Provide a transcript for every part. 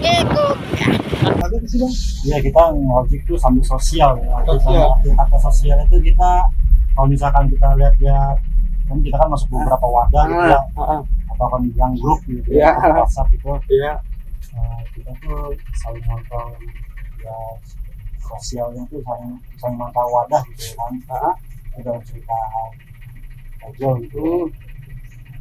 Ada sih bang? Iya, kita ngojek tuh sambil sosial ya. Sosial. Kata sosial itu kita kalau misalkan kita lihat kan kita kan masuk beberapa wadah gitu ya, atau kan bilang grup gitu Iya. ya, WhatsApp itu Iya. kita tuh saling nonton ya, sosialnya tuh saling mantau wadah gitu kan. Kita cerita aja gitu.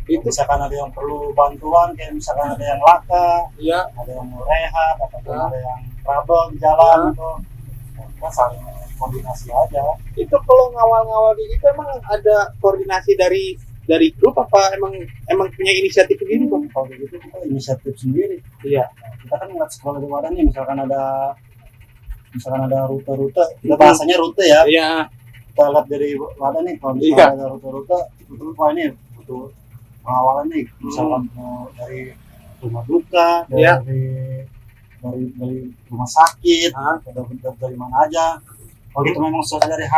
Itu Misalkan ada yang perlu bantuan, kayak misalkan ada yang laka, iya. ada yang mau rehat, ataupun ada yang trouble di jalan gitu, kita saling koordinasi aja. Itu kalau ngawal-ngawal di itu emang ada koordinasi dari grup apa emang punya inisiatif sendiri bang? Kalau gitu kita inisiatif sendiri. Iya. Kita kan ngeliat sekolah di wadah nih, misalkan ada rute-rute, kita bahasanya rute ya. Iya. Kita lihat dari wadah nih, kalau misalkan ada rute-rute, itu wah ini butuh pengawalan nih, misalkan dari rumah duka, dari rumah sakit, dari mana aja. Kalau kita memang sesuai dari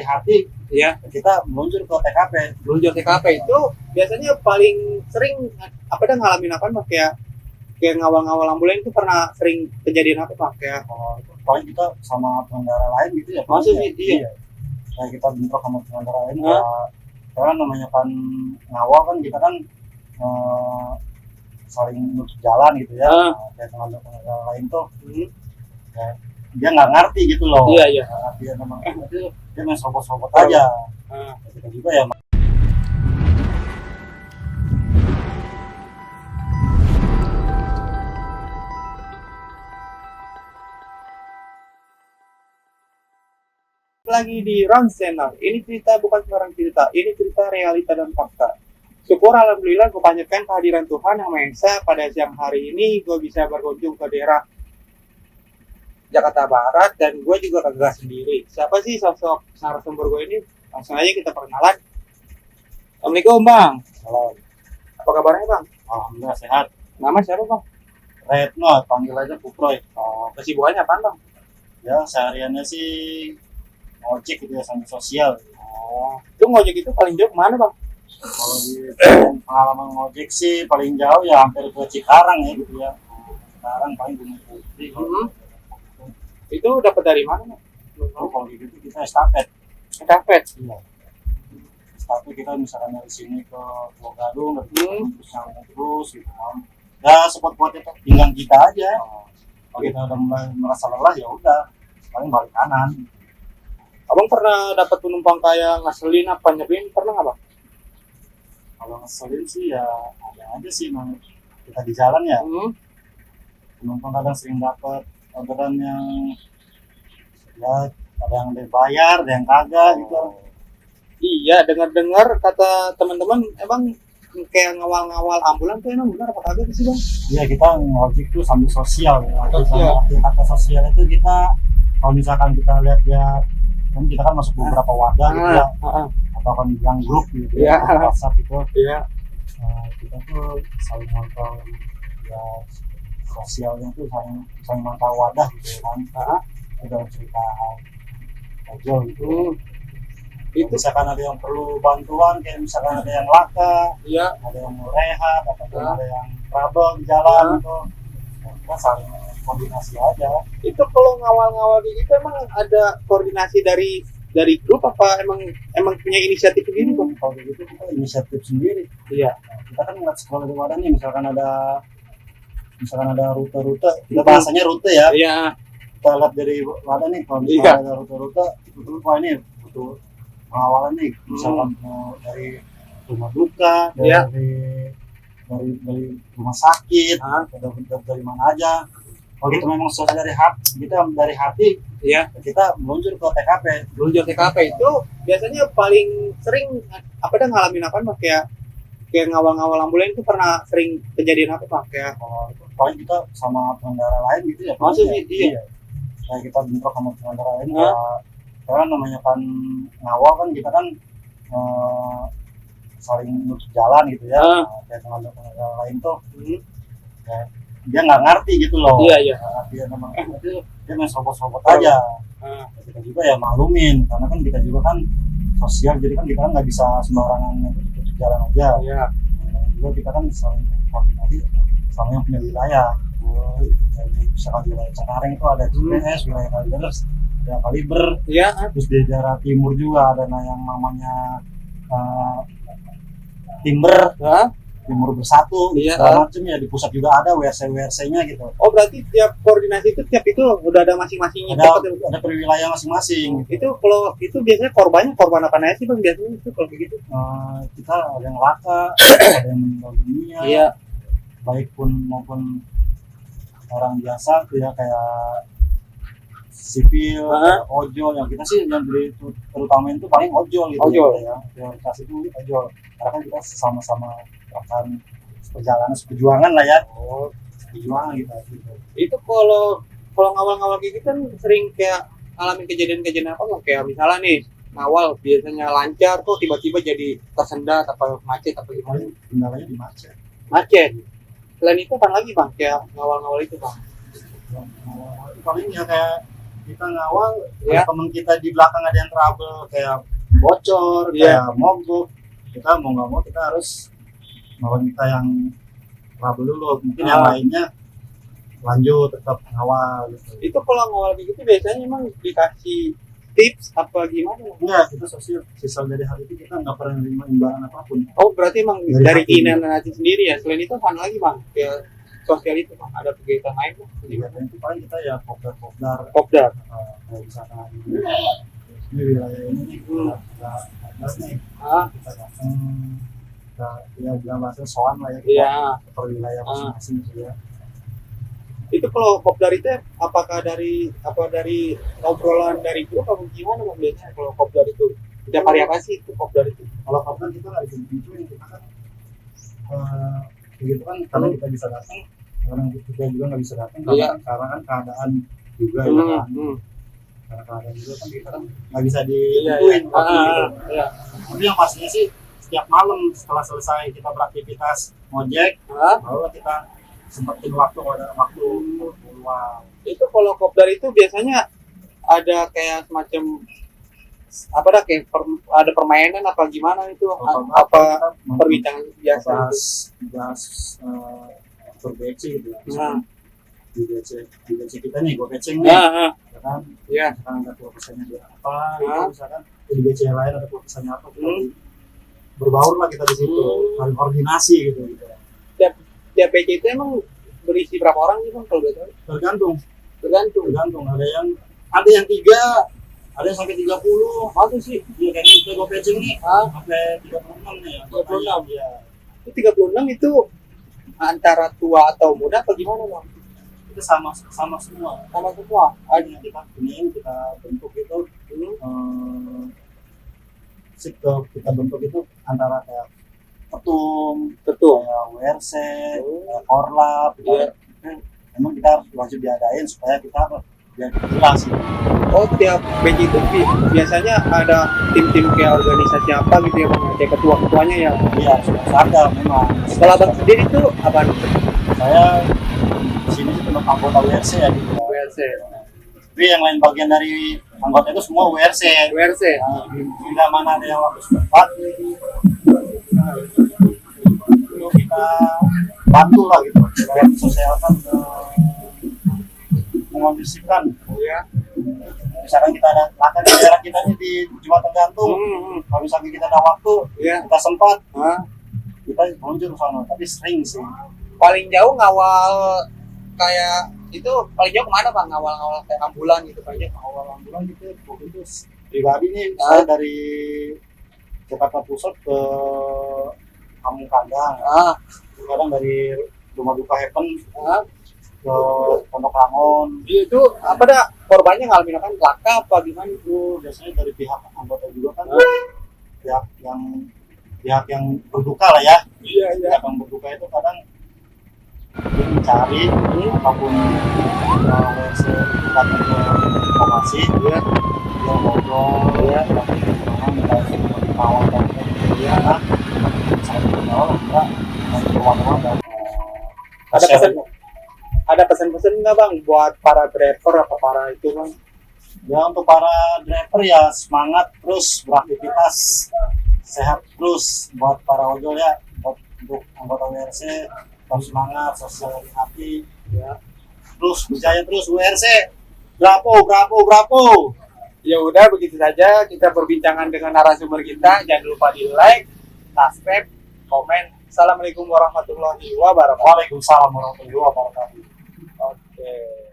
hati, Iya. kita meluncur ke TKP. Meluncur TKP itu biasanya paling sering ngalamin apa bang? Kayak ngawal-ngawal ambulan itu pernah sering kejadian apa bang? Kayak Kalau itu paling kita sama pengendara lain gitu ya. Maksudnya, pokoknya. iya. Kayak kita bentrok sama pengendara lain. Karena namanya kan ngawal kan kita kan saling nutup jalan gitu ya. Kayak pengendara lain tuh kayak dia nggak ngerti gitu loh. Iya. Dia memang dia main sobot-sobot aja. Kita juga ya. lagi di Rans Channel. Ini cerita bukan sembarang cerita, ini cerita realita dan fakta. Syukur alhamdulillah gue panjatkan kehadiran Tuhan Yang Maha Esa pada siang hari ini gue bisa berkunjung ke daerah Jakarta Barat dan gue juga kagak sendiri. Siapa sih sosok narasumber gue ini? Langsung aja kita perkenalan. Assalamualaikum bang. Kalau Apa kabarnya bang? alhamdulillah sehat. Nama siapa bang? Retno, panggil aja Puproy. Kesibukannya apaan bang? Ya sehariannya sih ngojek gitu ya, sambil sosial. Itu ngojek itu paling jauh kemana bang? Kalau di pengalaman ngojek sih paling jauh ya hampir ke Cikarang ya gitu ya. Cikarang paling Gunung Putri. Itu dapat dari mana bang? Kalau gitu kita estafet. Estafet? Iya. Estafet kita misalkan dari sini ke Pulau Gadung, terus nyambung terus gitu kan. Ya spot-spot itu pinggang kita aja. Kalau kita udah mulai merasa lelah ya udah paling balik kanan. Abang pernah dapat penumpang kayak ngeselin apa nyebelin, pernah nggak bang? Kalau ngeselin sih ya ada aja sih, memang kita di jalan ya. Penumpang kadang sering dapat orderan yang ya ada yang dibayar, ada yang kagak gitu. Iya, dengar-dengar kata teman-teman emang kayak ngawal-ngawal ambulan tuh emang benar apa kagak sih bang? Iya, kita ngojek tuh sambil sosial ya. Sosial. Kata sosial itu kita kalau misalkan kita lihat kan kita kan masuk beberapa wadah gitu ya, atau kan bilang grup gitu ya, WhatsApp itu. Iya. Kita tuh saling nonton ya, sosialnya tuh saling mantau wadah gitu kan. Kita cerita aja gitu. Itu Misalkan ada yang perlu bantuan, kayak misalkan ada yang laka, iya. ada yang mau rehat, ataupun ada yang trouble di jalan gitu, kita saling koordinasi aja. Itu kalau ngawal-ngawal di itu emang ada koordinasi dari grup apa emang punya inisiatif sendiri bang? Kalau gitu kita inisiatif sendiri. Iya. Kita kan ngeliat sekolah di wadah nih, misalkan ada rute-rute, kita bahasanya rute ya. Iya. Kita lihat dari wadah nih, kalau misalkan ada rute-rute, itu wah ini butuh pengawalan nih, misalkan dari rumah duka, dari rumah sakit, dari mana aja. Kalau kita memang sesuai dari hati, Iya. kita meluncur ke TKP. Meluncur TKP itu biasanya paling sering ngalamin apa bang? Kayak ngawal-ngawal ambulan itu pernah sering kejadian apa bang? Kayak Kalau itu paling kita sama pengendara lain gitu ya. Maksudnya, iya. Kayak kita bentrok sama pengendara lain. Karena namanya kan ngawal kan kita kan saling nutup jalan gitu ya. Kayak pengendara lain tuh kayak dia nggak ngerti gitu loh. Iya. Dia memang dia main sobot-sobot aja. Kita juga ya maklumin, karena kan kita juga kan sosial, jadi kan kita kan nggak bisa sembarangan nutup jalan aja. Iya. Juga kita kan saling koordinasi sama yang punya wilayah. misalkan wilayah Cengkareng itu ada GPS, wilayah Kalideres ada Kaliber, Iya. terus di daerah timur juga ada yang namanya Timber, Hah? Timur Bersatu, Iya. segala macam ya. Di pusat juga ada WRC-nya gitu. Oh berarti tiap koordinasi itu tiap itu udah ada masing-masingnya. Ada per wilayah masing-masing. Itu kalau itu biasanya korban apa aja sih bang biasanya itu kalau begitu? Kita ada yang laka, ada yang meninggal dunia, Iya. baik pun maupun orang biasa tuh ya, kayak sipil, kayak ojol. Yang kita sih yang beri terutama itu paling ojol gitu. Ojol. Ya, prioritas itu ojol. Karena kan kita sama-sama akan seperjuangan lah ya. Oh. Perjuangan gitu. Itu kalau ngawal-ngawal kayak gitu kan sering kayak ngalamin kejadian-kejadian apa bang? Kayak misalnya nih ngawal biasanya lancar kok tiba-tiba jadi tersendat apa macet apa gimana? Kendalanya di macet. Macet. Selain itu apa lagi bang? Kayak ngawal-ngawal itu bang? Itu paling ya kayak kita ngawal, Ya. temen kita di belakang ada yang trouble kayak bocor, kayak mogok, kita mau nggak mau kita harus nolong kita yang trouble dulu. Mungkin yang lainnya lanjut tetap ngawal gitu. Itu kalau ngawal kayak gitu biasanya emang dikasih tips apa gimana? Enggak, kita sosial dari hari itu kita nggak pernah menerima imbalan apapun. Oh berarti emang Dari dari hati. keinginan hati sendiri ya. Selain itu apa lagi bang? Kayak sosial itu bang? Ada kegiatan lain bang? Kegiatan itu paling kita ya kopdar, Kopdar. kayak misalkan ini wilayah ini nih, kita nih, kita datang, kita ya bilang bahasa soan lah ya, kita Iya. per wilayah masing-masing gitu ya. Itu kalau kopdar itu apakah dari obrolan dari grup apa gimana bang biasanya kalau kopdar itu? Setiap hari apa sih itu kopdar itu? Kalau kopdar kita nggak ditunjukin, kita kan begitu kan, karena kita bisa datang, karena kita juga nggak bisa datang karena karena kan keadaan juga ya kan. Karena keadaan juga kan kita kan nggak bisa ditentuin waktu gitu. Tapi yang pastinya sih setiap malam setelah selesai kita beraktivitas ngojek, baru kita sempetin waktu luang. Itu kalau kopdar itu biasanya ada kayak semacam apa dah kayak ada permainan apa gimana itu apa perbincangan biasa bahas berbece gitu ya. Di BC kita nih, gue beceng nih, ya kan? Iya. Sekarang ada keputusannya dia apa, gitu, misalkan di BC yang lain ada keputusannya apa, berbaur lah kita di situ, saling koordinasi gitu. Tiap PC itu emang berisi berapa orang sih bang kalau betul? Tergantung. Ada yang 3, ada yang sampai 30. Masa sih? Iya kayak gitu, gue beceng nih, sampai 36 nih ya. 36 ya. Itu 36 itu antara tua atau muda apa gimana bang? Itu sama semua. Sama semua. Hanya kita bentuk itu, kita bentuk itu antara kayak ketum, kayak WRC, kayak korlap, emang kita harus wajib diadain supaya kita biar jelas gitu. Oh tiap batch itu biasanya ada tim-tim kayak organisasi apa gitu ya bang? Kayak ketua-ketuanya ya? Iya, sudah ada memang. Kalau abang sendiri tuh apa? Saya di sini sih cuma anggota WRC ya gitu. WRC. Tapi yang lain bagian dari anggota itu semua WRC. WRC. Bila mana ada yang waktu sempat, kita bantu lah gitu. Supaya sosialkan mengondisikan. Iya. Misalkan kita ada latar di daerah kita ini di Jembatan Gantung, kalau misalkan kita ada waktu, kita sempat, kita meluncur ke sana. Tapi sering sih. Paling jauh ngawal kayak itu paling jauh kemana bang? Ngawal kayak ambulan gitu banyak ngawal ambulan gitu. Itu pribadi nih, saya dari Jakarta Pusat ke Kampung Kandang, kadang dari Rumah Duka Heaven ke Pondok Rangon. Itu apa dah korbannya ngalamin apa? Laka apa gimana itu? Biasanya dari pihak anggota juga kan, pihak yang berduka lah ya. Iya. Pihak yang berduka itu kadang dia mencari apapun WC datang ke lokasi, dia ngobrol, kawal dan ada pesan-pesan nggak bang buat para driver apa para itu bang? Ya untuk para driver ya semangat terus beraktivitas, sehat terus. Buat para ojol ya, untuk anggota WRC tetap semangat, sosial dari hati ya. terus berjaya terus URC. Bravo. Ya udah begitu saja kita perbincangan dengan narasumber kita. Jangan lupa di like, subscribe, komen. Assalamualaikum warahmatullahi wabarakatuh. Waalaikumsalam warahmatullahi wabarakatuh. Oke.